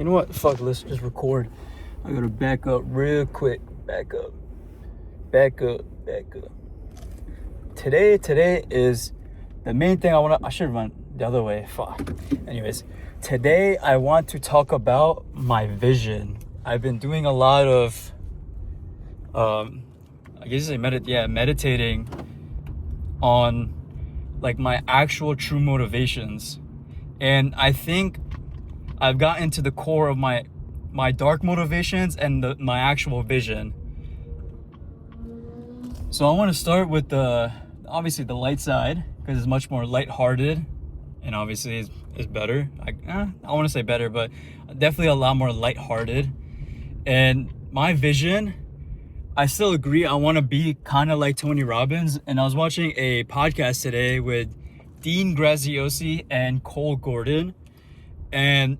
You know what? Fuck, let's just record. I gotta back up real quick. Back up. Today is the main thing I should run the other way. Fuck. Anyways, today I want to talk about my vision. I've been doing a lot of, meditating on like my actual true motivations. And I think I've gotten to the core of my dark motivations and my actual vision. So I want to start with obviously the light side, because it's much more lighthearted, and obviously is better. I want to say better, but definitely a lot more lighthearted. And my vision, I still agree. I want to be kind of like Tony Robbins. And I was watching a podcast today with Dean Graziosi and Cole Gordon, and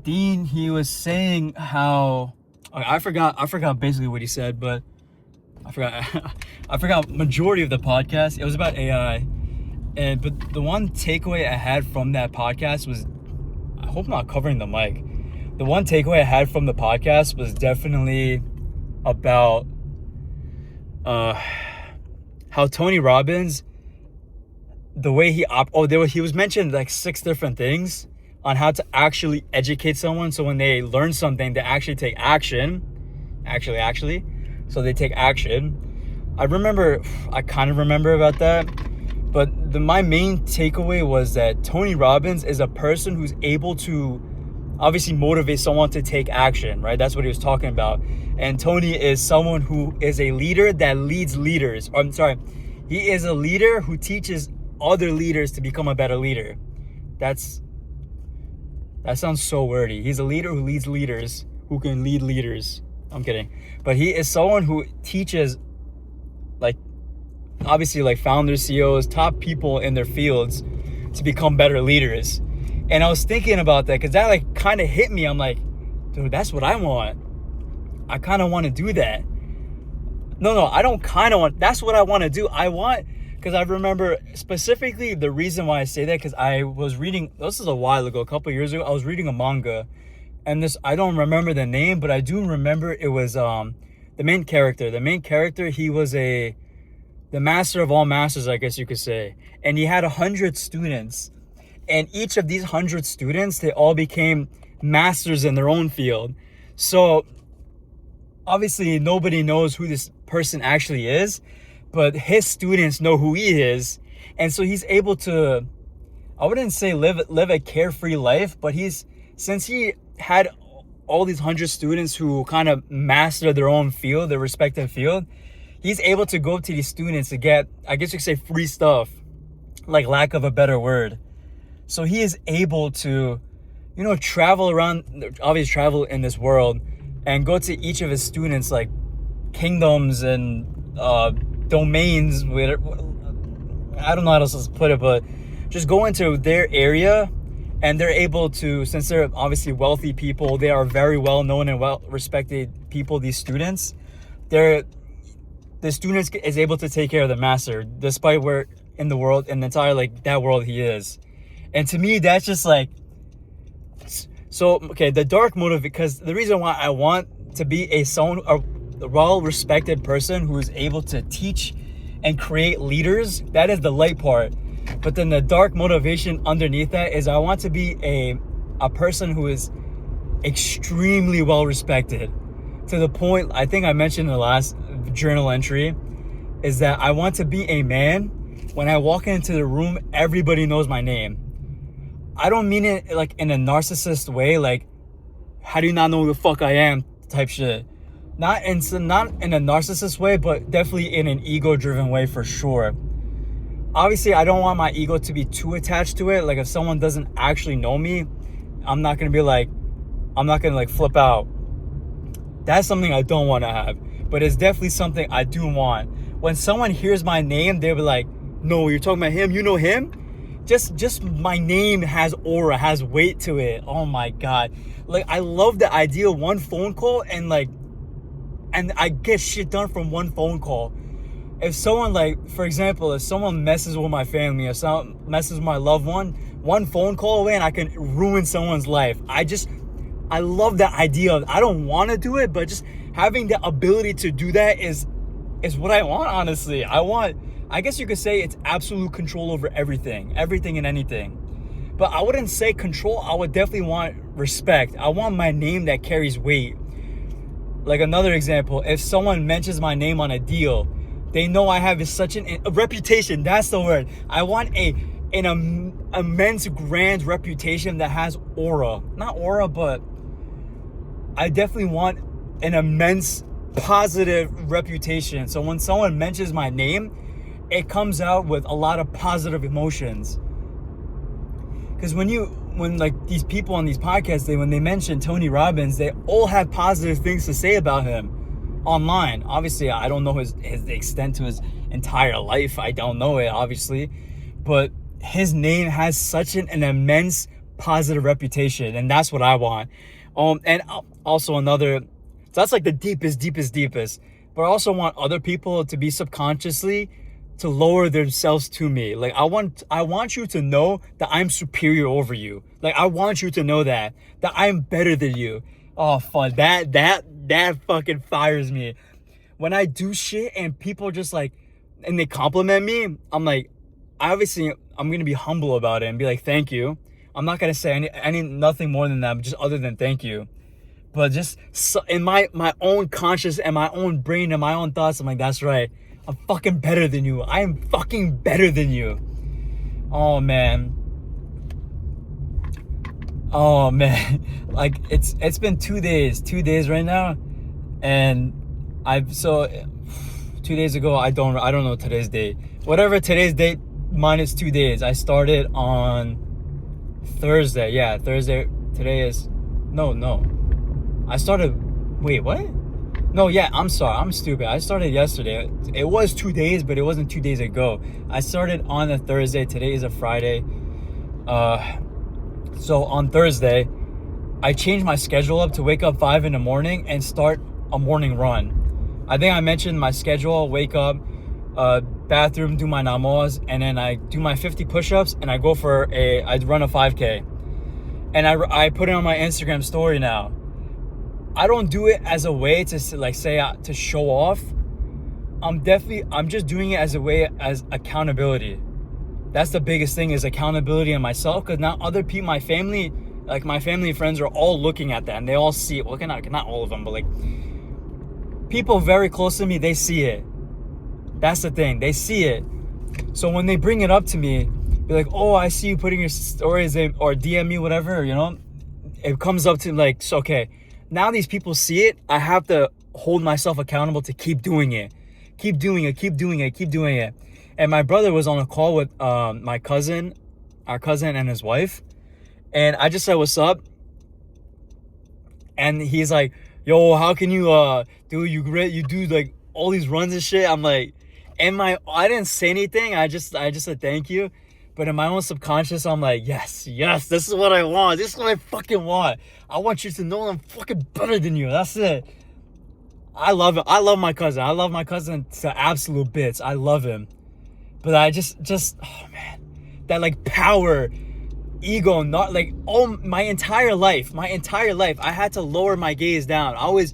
Dean, he was saying how I forgot basically what he said, but I forgot majority of the podcast. It was about AI, but the one takeaway I had from that podcast was, I hope I'm not covering the mic. The one takeaway I had from the podcast was definitely about how Tony Robbins, the way he was mentioned like 6 different things on how to actually educate someone, so when they learn something, they actually take action. So they take action. I kind of remember about that, but my main takeaway was that Tony Robbins is a person who's able to obviously motivate someone to take action, right? That's what he was talking about. And Tony is someone who is a leader that leads leaders. He is a leader who teaches other leaders to become a better leader. That sounds so wordy. He's a leader who leads leaders who can lead leaders. I'm kidding. But he is someone who teaches, like, obviously, like, founders, CEOs, top people in their fields to become better leaders. And I was thinking about that because that, like, kind of hit me. I'm like, dude, that's what I want. I kind of want to do that. No, I don't kind of want. That's what I want to do. I want, because I remember specifically the reason why I say that, because I was reading, this is a while ago, a couple of years ago, I was reading a manga. And this, I don't remember the name, but I do remember it was the main character. The main character, he was the master of all masters, I guess you could say. And he had 100 students. And each of these 100 students, they all became masters in their own field. So obviously nobody knows who this person actually is, but his students know who he is. And so he's able to, I wouldn't say live a carefree life, but since he had all these 100 students who kind of mastered their own field, their respective field, he's able to go to these students to get, I guess you could say, free stuff, like lack of a better word. So he is able to, travel around, obviously travel in this world, and go to each of his students, like kingdoms and domains. I don't know how else to put it, but just go into their area. And they're able to, since they're obviously wealthy people, they are very well known and well respected people, these students. The students is able to take care of the master, despite where in the world, in the entire, like, that world he is. And to me, that's just like, so, okay, the dark motive, because the reason why I want to be a well-respected person who is able to teach and create leaders, that is the light part. But then the dark motivation underneath that is I want to be a person who is extremely well respected, to the point, I think I mentioned in the last journal entry, is that I want to be a man, when I walk into the room, everybody knows my name. I don't mean it like in a narcissist way, like, how do you not know who the fuck I am type shit. Not in a narcissist way, but definitely in an ego-driven way for sure. Obviously, I don't want my ego to be too attached to it. Like, if someone doesn't actually know me, I'm not going to flip out. That's something I don't want to have. But it's definitely something I do want. When someone hears my name, they'll be like, no, you're talking about him? You know him? Just my name has aura, has weight to it. Oh my God. Like, I love the idea of one phone call and I get shit done from one phone call. If someone, like, for example, if someone messes with my family, if someone messes with my loved one phone call away and I can ruin someone's life. I love that idea of, I don't want to do it, but just having the ability to do that is what I want, honestly. I guess you could say it's absolute control over everything and anything. But I wouldn't say control. I would definitely want respect. I want my name that carries weight. Like another example, if someone mentions my name on a deal, they know I have such a reputation. That's the word. I want an immense grand reputation that has aura. Not aura, but I definitely want an immense positive reputation. So when someone mentions my name, it comes out with a lot of positive emotions. Because when like these people on these podcasts, when they mention Tony Robbins, they all have positive things to say about him online. Obviously, I don't know his extent to his entire life. I don't know it, obviously. But his name has such an immense positive reputation, and that's what I want. And also so that's like the deepest. But I also want other people to be subconsciously to lower themselves to me. Like I want you to know that I'm superior over you. Like I want you to know that I'm better than you. Oh fuck, that fucking fires me. When I do shit and people just like, and they compliment me, I'm like, obviously I'm gonna be humble about it and be like, thank you. I'm not gonna say any nothing more than that, just other than thank you. But just in my own conscious and my own brain and my own thoughts, I'm like, that's right. I'm fucking better than you. I am fucking better than you. Oh man. Like it's been 2 days right now, and 2 days ago, I don't know today's date. Whatever today's date minus 2 days. I started on Thursday. Yeah, Thursday. Today is no. I started. Wait, what? No, yeah, I'm sorry. I'm stupid. I started yesterday. It was 2 days, but it wasn't 2 days ago. I started on a Thursday. Today is a Friday. So on Thursday, I changed my schedule up to wake up 5 in the morning and start a morning run. I think I mentioned my schedule: wake up, bathroom, do my namaz, and then I do my 50 push-ups, and I run a 5K. And I put it on my Instagram story now. I don't do it as a way to like say to show off. I'm just doing it as a way as accountability. That's the biggest thing, is accountability in myself, because now other people, my family and friends are all looking at that and they all see it. Well, not all of them, but like people very close to me, they see it. That's the thing, they see it. So when they bring it up to me, be like, oh, I see you putting your stories in, or DM me, whatever, it comes up to like, so, okay, now these people see it. I have to hold myself accountable to keep doing it. And my brother was on a call with our cousin and his wife. And I just said, what's up? And he's like, yo, how can you you do like all these runs and shit? I'm like, I didn't say anything. I just said thank you. But in my own subconscious, I'm like, yes, this is what I want. This is what I fucking want. I want you to know I'm fucking better than you. That's it. I love it. I love my cousin. I love my cousin to absolute bits. I love him. But I just, oh man, that like power, ego, not like my entire life, I had to lower my gaze down. I was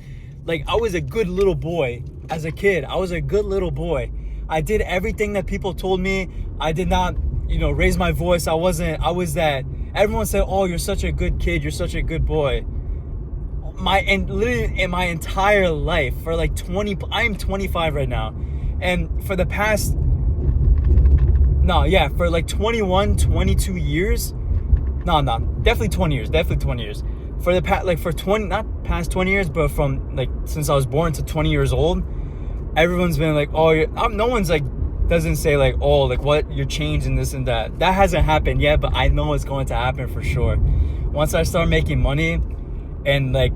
a good little boy as a kid. I was a good little boy. I did everything that people told me. I did not, raise my voice. I was that. Everyone said, oh, you're such a good kid. You're such a good boy. Literally in my entire life, for like I'm 25 right now. And for the past, for like 21, 22 years. Definitely 20 years. For the past, not past 20 years, but from like since I was born to 20 years old, everyone's been like, oh, no one's like, doesn't say like, oh, like what, you're changed and this and that. That hasn't happened yet, but I know it's going to happen for sure. Once I start making money and like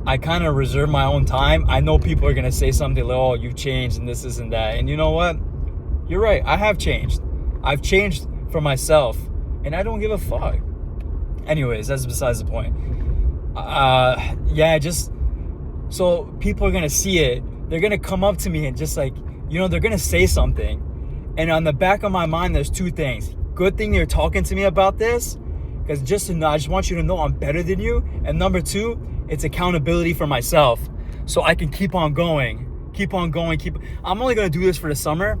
I kind of reserve my own time, I know people are going to say something like, oh, you've changed and this and that. And you know what? You're right. I have changed. I've changed for myself and I don't give a fuck. Anyways, that's besides the point. So people are going to see it. They're going to come up to me and just like, they're going to say something. And on the back of my mind, there's two things. Good thing you're talking to me about this, Because just to know, I just want you to know I'm better than you. And number two, it's accountability for myself. So I can keep on going. I'm only going to do this for the summer.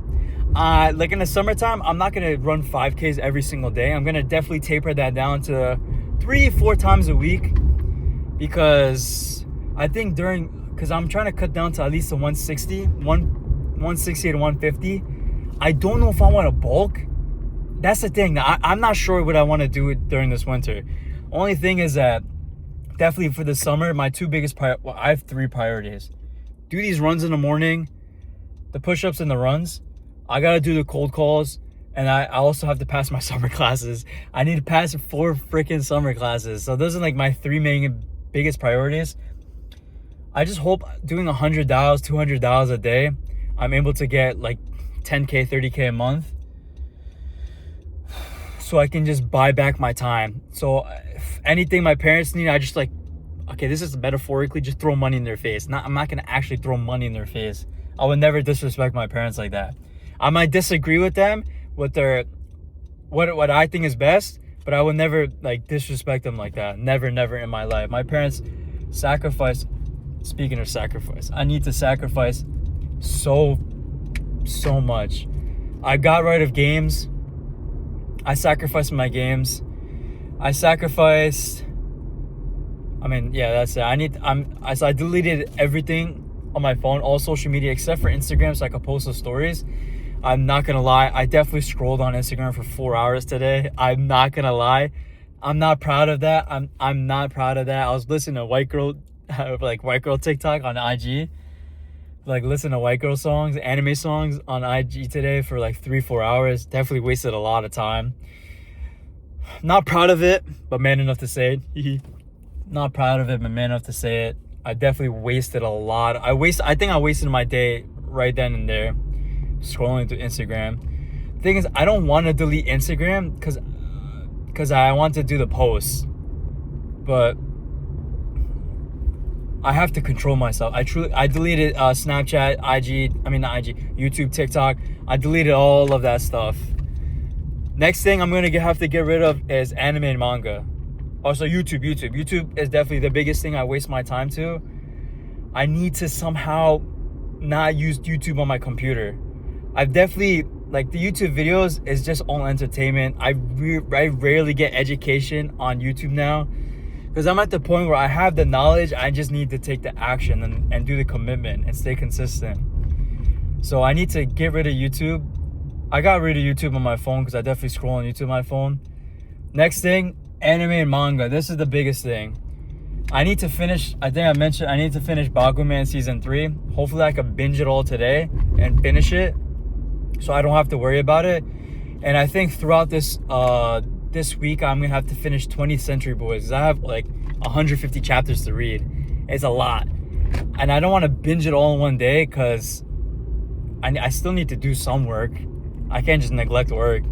Like in the summertime, I'm not going to run 5Ks every single day. I'm going to definitely taper that down to 3-4 times a week. Because I think because I'm trying to cut down to at least a 160 to 150. I don't know if I want to bulk. That's the thing. I'm not sure what I want to do during this winter. Only thing is that definitely for the summer, my two biggest I have 3 priorities. Do these runs in the morning, the push-ups and the runs. I got to do the cold calls. And I also have to pass my summer classes. I need to pass 4 freaking summer classes. So those are like my 3 main biggest priorities. I just hope doing $100, $200 a day, I'm able to get like 10K, 30K a month. So I can just buy back my time. So if anything my parents need, I just like, okay, this is metaphorically, just throw money in their face. I'm not going to actually throw money in their face. I would never disrespect my parents like that. I might disagree with them with their what I think is best, but I would never like disrespect them like that. Never in my life. My parents sacrificed. Speaking of sacrifice, I need to sacrifice so much. I got rid of games. I sacrificed my games. That's it. I deleted everything on my phone, all social media except for Instagram, so I could post the stories. I'm not gonna lie, I definitely scrolled on Instagram for 4 hours today. I'm not gonna lie. I'm not proud of that. I'm not proud of that. I was listening to white girl TikTok on IG. Like listen to white girl songs, anime songs on IG today for like 3-4 hours. Definitely wasted a lot of time. Not proud of it, but man enough to say it. Not proud of it, but man enough to say it. I definitely wasted a lot. I think I wasted my day right then and there scrolling through Instagram. The thing is, I don't want to delete Instagram because I want to do the posts, but I have to control myself. I deleted Snapchat, YouTube, TikTok. I deleted all of that stuff. Next thing I'm gonna have to get rid of is anime and manga. Also YouTube. YouTube is definitely the biggest thing I waste my time to. I need to somehow not use YouTube on my computer. I've definitely, like, the YouTube videos is just all entertainment. I rarely get education on YouTube now because I'm at the point where I have the knowledge. I just need to take the action and do the commitment and stay consistent. So I need to get rid of YouTube. I got rid of YouTube on my phone because I definitely scroll on YouTube on my phone. Next thing, anime and manga. This is the biggest thing. I need to finish, I need to finish Bakuman Season 3. Hopefully I can binge it all today and finish it so I don't have to worry about it. And I think throughout this week, I'm going to have to finish 20th Century Boys because I have like 150 chapters to read. It's a lot. And I don't want to binge it all in one day because I still need to do some work. I can't just neglect work.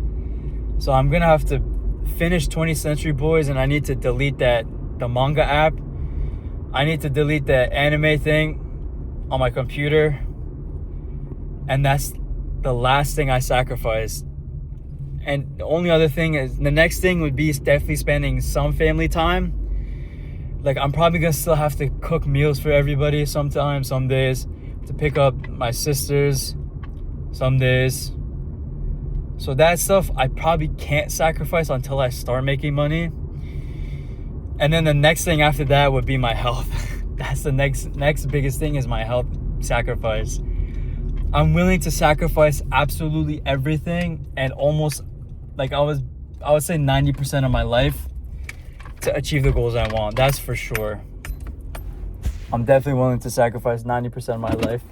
So I'm going to have to finish 20th Century Boys, and I need to delete the manga app. I need to delete the anime thing on my computer. And that's the last thing I sacrificed. And the only other thing is, the next thing would be definitely spending some family time. Like, I'm probably gonna still have to cook meals for everybody sometimes, some days, to pick up my sisters some days. So that stuff I probably can't sacrifice until I start making money. And then the next thing after that would be my health. That's the next biggest thing, is my health sacrifice. I'm willing to sacrifice absolutely everything, and almost, like, I would say 90% of my life to achieve the goals I want. That's for sure. I'm definitely willing to sacrifice 90% of my life.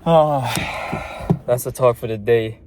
Oh, that's the talk for the day.